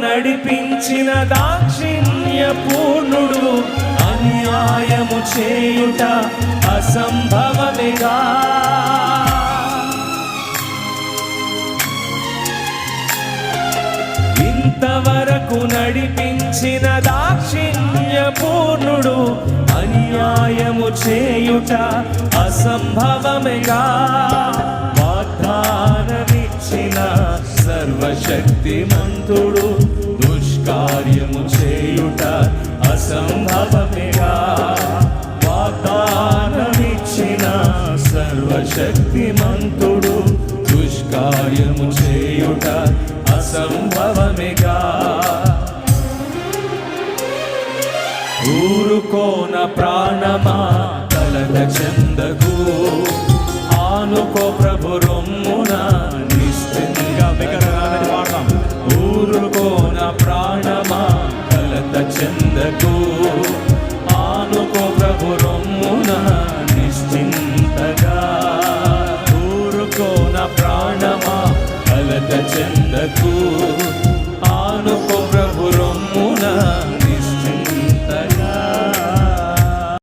నడిపించిన దాక్షిణ్య పూర్ణుడు అన్యాయము చేయుట అసంభవమేగా. ఇంతవరకు నడిపించిన దాక్షిణ్య పూర్ణుడు అన్యాయము చేయుట అసంభవమేగా. వాగ్దానమిచ్చిన సర్వశక్తిమంతుడు దుష్కార్యము చేయుట అసంభవమేగా. వాగ్దానమిచ్చిన సర్వశక్తిమంతుడు దుష్కార్యము చేయుట అసంభవమేగా. ఊరుకోన ప్రాణమా కలత చెందకు, ఆనుకో ప్రభు రొమ్మున నిశ్చింతగా. ఊరుకోన ప్రాణమా కలత చెందకు, ఆనుకో ప్రభు రొమ్మున నిశ్చింతగా. ఊరుకోన ప్రాణమా కలత చెందకు, ఆనుకో